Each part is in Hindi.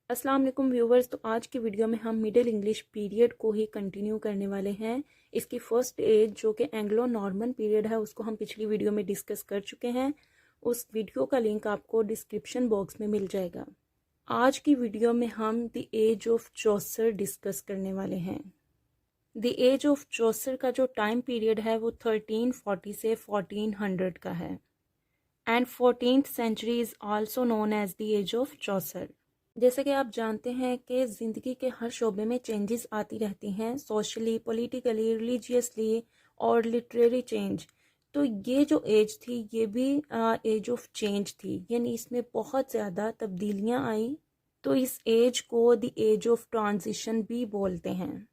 अस्सलाम वालेकुम व्यूवर्स। तो आज की वीडियो में हम मिडिल इंग्लिश पीरियड को ही कंटिन्यू करने वाले हैं। इसकी फर्स्ट एज जो कि एंग्लो नॉर्मन पीरियड है उसको हम पिछली वीडियो में डिस्कस कर चुके हैं। उस वीडियो का लिंक आपको डिस्क्रिप्शन बॉक्स में मिल जाएगा। आज की वीडियो में हम the age of Chaucer discuss करने वाले हैं। द एज ऑफ चौसर का जो टाइम पीरियड है वो 1340 से 1400 का है and 14th century is also known as the age of Chaucer. जैसे कि आप जानते हैं कि ज़िंदगी के हर शोबे में चेंजेस आती रहती हैं, सोशली, पॉलिटिकली, रिलीजियसली और लिटरेरी चेंज। तो ये जो एज थी ये भी एज ऑफ चेंज थी, यानी इसमें बहुत ज़्यादा तब्दीलियां आई। तो इस एज को द एज ऑफ ट्रांजिशन भी बोलते हैं।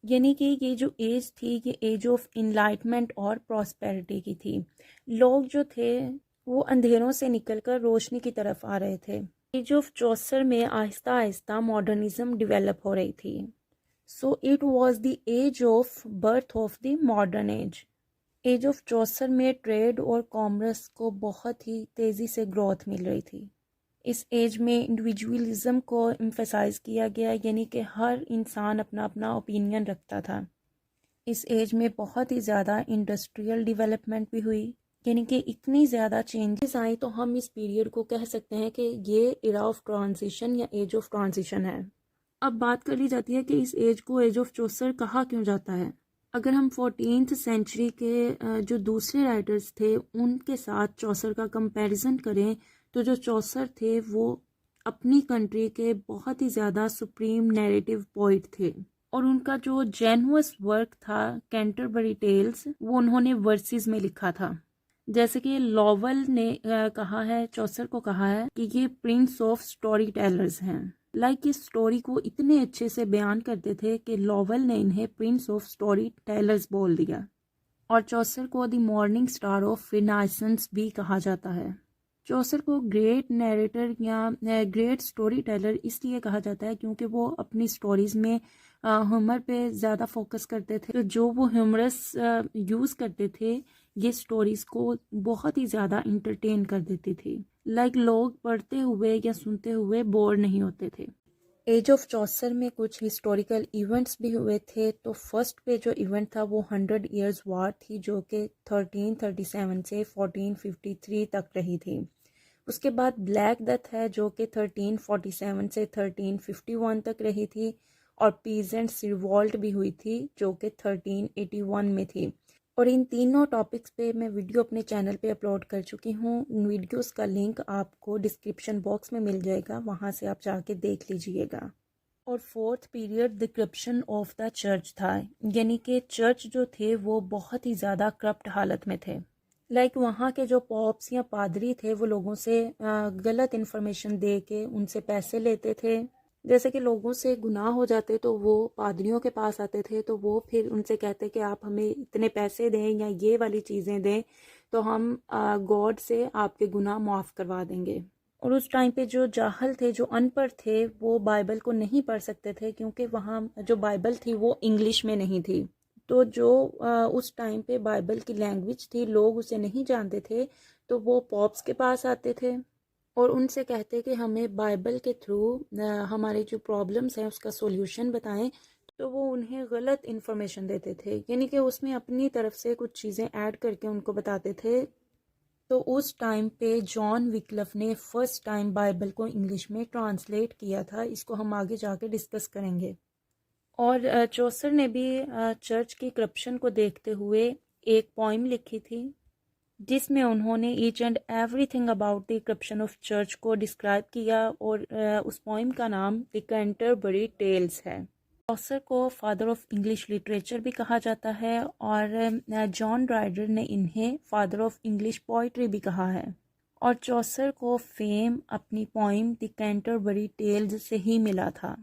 यानी कि ये जो एज थी ये एज ऑफ इनलाइटमेंट और प्रॉस्पेरिटी की थी। लोग जो थे वो अंधेरों से निकलकर रोशनी की तरफ आ रहे थे। एज ऑफ चौसर में आहिस्ता आहिस्ता मॉडर्निज्म डेवलप हो रही थी। So it was the age of birth of the modern age. Age of Chaucer में ट्रेड और कॉमर्स को बहुत ही तेज़ी से ग्रोथ मिल रही थी। इस एज में इंडिविजुअलिज्म को एम्फेसाइज किया गया, यानी कि हर इंसान अपना अपना ओपिनियन रखता था। इस एज में बहुत ही ज़्यादा इंडस्ट्रियल डेवलपमेंट भी हुई, यानी कि इतनी ज़्यादा चेंजेस आई तो हम इस पीरियड को कह सकते हैं कि ये एरा ऑफ ट्रांजिशन या एज ऑफ ट्रांजिशन है। अब बात कर ली जाती है कि इस एज को एज ऑफ चौसर कहा क्यों जाता है। अगर हम 14th सेंचुरी के जो दूसरे राइटर्स थे उनके साथ चौसर का कंपैरिजन करें तो जो चौसर थे वो अपनी कंट्री के बहुत ही ज़्यादा सुप्रीम नैरेटिव पोइट थे और उनका जो जेन्युइस वर्क था कैंटरबरी टेल्स वो उन्होंने वर्सेस में लिखा था। जैसे कि लॉवल ने कहा है, चौसर को कहा है कि ये प्रिंस ऑफ स्टोरी टेलर्स हैं। इस स्टोरी को इतने अच्छे से बयान करते थे कि लॉवल ने इन्हें प्रिंस ऑफ स्टोरी टेलर्स बोल दिया। और चौसर को the morning star of renaissance भी कहा जाता है। चौसर को ग्रेट नैरेटर या ग्रेट स्टोरी टेलर इसलिए कहा जाता है क्योंकि वो अपनी स्टोरीज में ह्यूमर पे ज़्यादा फोकस करते थे। तो जो वो ह्यूमरस यूज़ करते थे ये स्टोरीज को बहुत ही ज़्यादा इंटरटेन कर देती थी। लोग पढ़ते हुए या सुनते हुए बोर नहीं होते थे। एज ऑफ चौसर में कुछ हिस्टोरिकल इवेंट्स भी हुए थे। तो फर्स्ट पे जो इवेंट था वो 100 ईयर्स वार थी जो कि 1337 से 1453 तक रही थी। उसके बाद ब्लैक डेथ है जो कि 1347 से 1351 तक रही थी और पीजेंट्स रिवॉल्ट भी हुई थी जो कि 1381 में थी। और इन तीनों टॉपिक्स पे मैं वीडियो अपने चैनल पे अपलोड कर चुकी हूँ। इन वीडियोस का लिंक आपको डिस्क्रिप्शन बॉक्स में मिल जाएगा, वहाँ से आप जाके देख लीजिएगा। और fourth period the corruption of the church था, यानी कि चर्च जो थे वो बहुत ही ज़्यादा करप्ट हालत में थे। वहाँ के जो पॉप्स या पादरी थे वो लोगों से गलत इन्फॉर्मेशन दे के उनसे पैसे लेते थे। जैसे कि लोगों से गुनाह हो जाते तो वो पादरियों के पास आते थे, तो वो फिर उनसे कहते कि आप हमें इतने पैसे दें या ये वाली चीज़ें दें तो हम गॉड से आपके गुनाह माफ़ करवा देंगे। और उस टाइम पे जो जाहल थे, जो अनपढ़ थे, वो बाइबल को नहीं पढ़ सकते थे क्योंकि वहाँ जो बाइबल थी वो इंग्लिश में नहीं थी। तो जो उस टाइम पे बाइबल की लैंग्वेज थी लोग उसे नहीं जानते थे, तो वो पॉप्स के पास आते थे और उनसे कहते कि हमें बाइबल के थ्रू हमारे जो प्रॉब्लम्स हैं उसका सॉल्यूशन बताएं। तो वो उन्हें गलत इन्फॉर्मेशन देते थे, यानी कि उसमें अपनी तरफ से कुछ चीज़ें ऐड करके उनको बताते थे। तो उस टाइम पे जॉन विक्लिफ ने फर्स्ट टाइम बाइबल को इंग्लिश में ट्रांसलेट किया था। इसको हम आगे जाके डिस्कस करेंगे। और चौसर ने भी चर्च की करप्शन को देखते हुए एक पोइम लिखी थी जिसमें उन्होंने each and everything about the corruption of church को डिस्क्राइब किया और उस पोइम का नाम द कैंटरबरी टेल्स है। चौसर को फादर ऑफ इंग्लिश लिटरेचर भी कहा जाता है और जॉन ड्राइडर ने इन्हें फादर ऑफ इंग्लिश पोइट्री भी कहा है। और चौसर को फेम अपनी पोइम द कैंटरबरी टेल्स से ही मिला था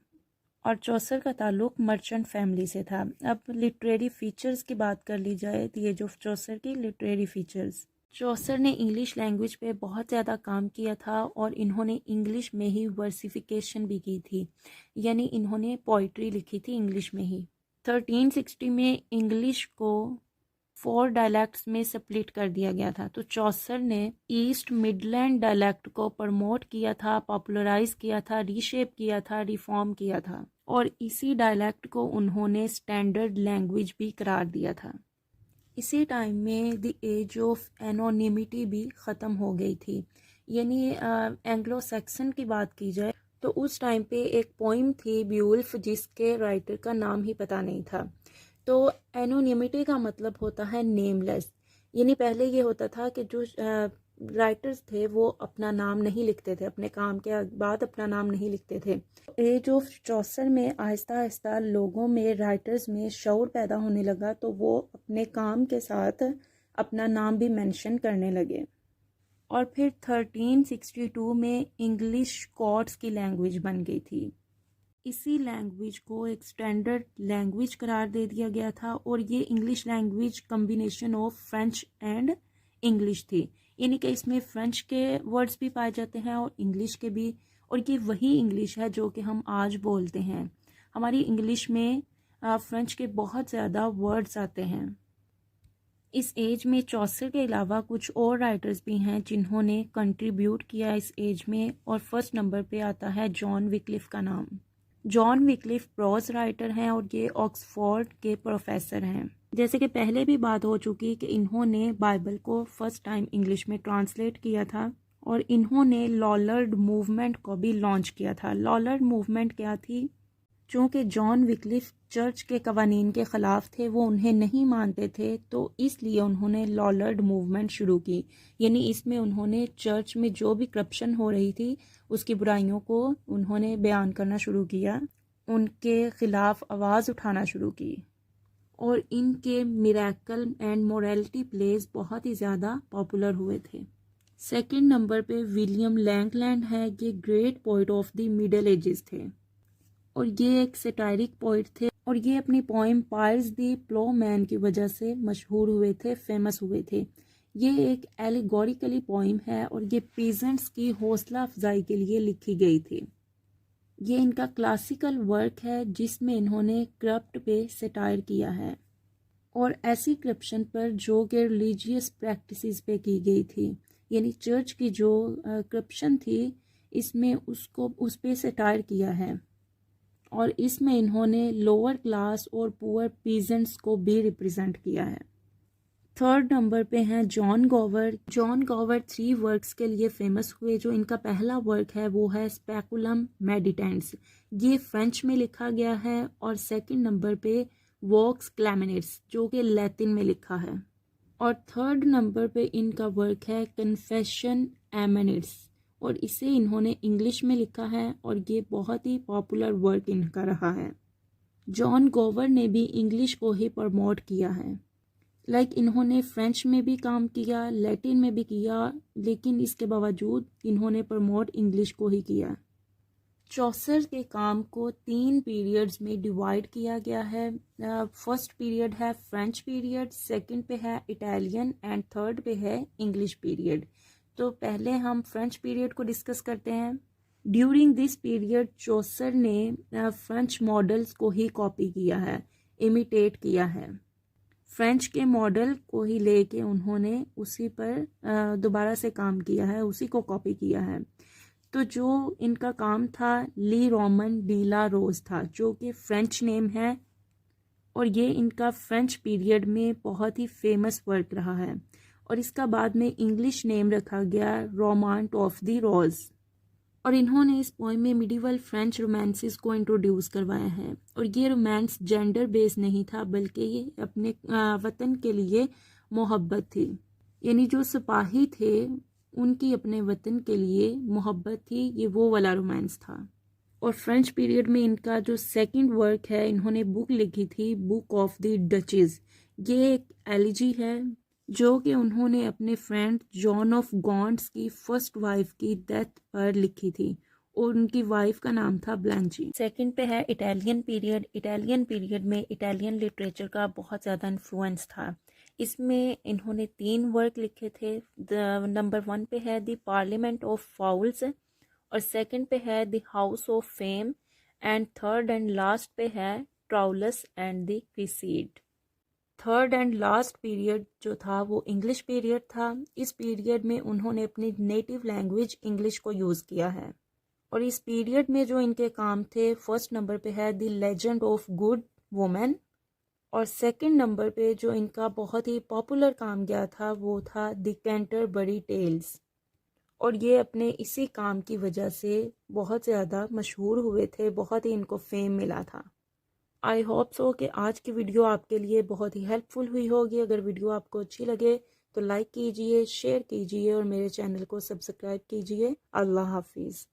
और चौसर का ताल्लुक मर्चेंट फैमिली से था। अब लिटरेरी फीचर्स की बात कर ली जाए तो ये जो चौसर की लिटरेरी फीचर्स, चौसर ने इंग्लिश लैंग्वेज पे बहुत ज़्यादा काम किया था और इन्होंने इंग्लिश में ही वर्सिफिकेशन भी की थी, यानी इन्होंने पोइट्री लिखी थी इंग्लिश में ही। 1360 में इंग्लिश को 4 डायलैक्ट्स में स्प्लिट कर दिया गया था। तो चौसर ने ईस्ट मिडलैंड डायलैक्ट को प्रमोट किया था, पॉपुलराइज किया था, रीशेप किया था, रिफॉर्म किया था, और इसी डायलैक्ट को उन्होंने स्टैंडर्ड लैंग्वेज भी करार दिया था। इसी टाइम में द एज ऑफ एनोनिमिटी भी ख़त्म हो गई थी। यानी एंग्लो सैक्सन की बात की जाए तो उस टाइम पे एक पोइम थी ब्यूल्फ, जिसके राइटर का नाम ही पता नहीं था। तो एनोनिमिटी का मतलब होता है नेमलेस। यानी पहले ये होता था कि जो राइटर्स थे वो अपना नाम नहीं लिखते थे, अपने काम के बाद अपना नाम नहीं लिखते थे। एज ऑफ चौसर में आहिस्ता आहिस्ता लोगों में, राइटर्स में शऊर पैदा होने लगा, तो वो अपने काम के साथ अपना नाम भी मेंशन करने लगे। और फिर 1362 में इंग्लिश कोर्ट्स की लैंग्वेज बन गई थी। इसी लैंग्वेज को एक स्टैंडर्ड लैंग्वेज करार दे दिया गया था, और ये English language combination of French and English थी। यानी कि इसमें फ्रेंच के वर्ड्स भी पाए जाते हैं और इंग्लिश के भी, और ये वही इंग्लिश है जो कि हम आज बोलते हैं। हमारी इंग्लिश में फ्रेंच के बहुत ज़्यादा वर्ड्स आते हैं। इस एज में चौसर के अलावा कुछ और राइटर्स भी हैं जिन्होंने कंट्रीब्यूट किया इस एज में, और फर्स्ट नंबर पे आता है जॉन विक्लिफ का नाम। जॉन विक्लिफ प्रोज राइटर हैं और ये ऑक्सफोर्ड के प्रोफेसर हैं। जैसे कि पहले भी बात हो चुकी कि इन्होंने बाइबल को फर्स्ट टाइम इंग्लिश में ट्रांसलेट किया था, और इन्होंने लॉलर्ड मूवमेंट को भी लॉन्च किया था। लॉलर्ड मूवमेंट क्या थी? चूँकि जॉन विक्लिफ चर्च के कवानीन के ख़िलाफ़ थे, वो उन्हें नहीं मानते थे, तो इसलिए उन्होंने लॉलर्ड मूवमेंट शुरू की। यानी इसमें उन्होंने चर्च में जो भी करप्शन हो रही थी उसकी बुराइयों को उन्होंने बयान करना शुरू किया, उनके ख़िलाफ़ आवाज़ उठाना शुरू की, और इनके मिरेकल एंड मोरालिटी प्लेस बहुत ही ज़्यादा पॉपुलर हुए थे। सेकंड नंबर पे विलियम लैंगलैंड है। ये great poet of the middle edges थे, और ये एक सेटायरिक पोइट थे, और ये अपनी पोइम पायर्स द प्लोमैन की वजह से मशहूर हुए थे, फेमस हुए थे। ये एक एलिगोरिकली पोइम है, और ये पीजेंट्स की हौसला अफजाई के लिए लिखी गई थी। ये इनका क्लासिकल वर्क है जिसमें इन्होंने करप्ट पे सेटायर किया है, और ऐसी करप्शन पर जो कि रिलीजियस प्रैक्टिसेस पे की गई थी। यानी चर्च की जो करप्शन थी, इसमें उसको उस पे सेटायर किया है, और इसमें इन्होंने लोअर क्लास और पुअर पीजेंट्स को भी रिप्रेजेंट किया है। थर्ड नंबर पे हैं जॉन गोवर। जॉन गोवर 3 वर्क्स के लिए फेमस हुए। जो इनका पहला वर्क है वो है स्पेकुलम मेडिटेंट्स, ये फ्रेंच में लिखा गया है, और सेकंड नंबर पे वॉक्स क्लैमिनेट्स, जो कि लैटिन में लिखा है, और थर्ड नंबर पे इनका वर्क है कन्फेशन एमेनिट्स, और इसे इन्होंने इंग्लिश में लिखा है, और ये बहुत ही पॉपुलर वर्क इनका रहा है। जॉन गोवर ने भी इंग्लिश को ही प्रमोट किया है। इन्होंने फ्रेंच में भी काम किया, लैटिन में भी किया, लेकिन इसके बावजूद इन्होंने प्रमोट इंग्लिश को ही किया। चौसर के काम को 3 पीरियड्स में डिवाइड किया गया है। फर्स्ट पीरियड है फ्रेंच पीरियड, सेकंड पे है इटालियन, एंड थर्ड पे है इंग्लिश पीरियड। तो पहले हम फ्रेंच पीरियड को डिस्कस करते हैं। ड्यूरिंग दिस पीरियड चौसर ने फ्रेंच मॉडल्स को ही कॉपी किया है, इमिटेट किया है। फ्रेंच के मॉडल को ही लेके उन्होंने उसी पर दोबारा से काम किया है, उसी को कॉपी किया है। तो जो इनका काम था ली रोमन डी ला रोज था, जो कि फ्रेंच नेम है, और ये इनका फ्रेंच पीरियड में बहुत ही फेमस वर्क रहा है, और इसका बाद में इंग्लिश नेम रखा गया रोमांट ऑफ द रोज। और इन्होंने इस पोइम में मिडिवल फ्रेंच रोमांसेस को इंट्रोड्यूस करवाया है, और ये रोमांस जेंडर बेस नहीं था, बल्कि ये अपने वतन के लिए मोहब्बत थी। यानी जो सिपाही थे उनकी अपने वतन के लिए मोहब्बत थी, ये वो वाला रोमांस था। और फ्रेंच पीरियड में इनका जो सेकंड वर्क है, इन्होंने बुक लिखी थी बुक ऑफ द डचेस। ये एक एलिजी है जो कि उन्होंने अपने फ्रेंड जॉन ऑफ गॉन्ट्स की फर्स्ट वाइफ की डेथ पर लिखी थी, और उनकी वाइफ का नाम था ब्लैंची। सेकंड पे है इटालियन पीरियड। इटालियन पीरियड में इटालियन लिटरेचर का बहुत ज़्यादा इन्फ्लुएंस था। इसमें इन्होंने 3 वर्क लिखे थे। नंबर 1 पे है द पार्लियामेंट ऑफ फाउल्स, और सेकंड पे है the house of fame, and third and last पे है Troilus and the Criseyde. Third and last period जो था वो इंग्लिश पीरियड था। इस पीरियड में उन्होंने अपनी नेटिव लैंग्वेज इंग्लिश को यूज़ किया है। और इस पीरियड में जो इनके काम थे, फर्स्ट नंबर पे है the legend of good women, और सेकंड नंबर पे जो इनका बहुत ही पॉपुलर काम गया था वो था द कैंटरबरी टेल्स। और ये अपने इसी काम की वजह से बहुत ज़्यादा मशहूर हुए थे, बहुत ही इनको फेम मिला था। आई होप सो कि आज की वीडियो आपके लिए बहुत ही हेल्पफुल हुई होगी। अगर वीडियो आपको अच्छी लगे तो लाइक कीजिए, शेयर कीजिए और मेरे चैनल को सब्सक्राइब कीजिए। अल्लाह हाफिज़।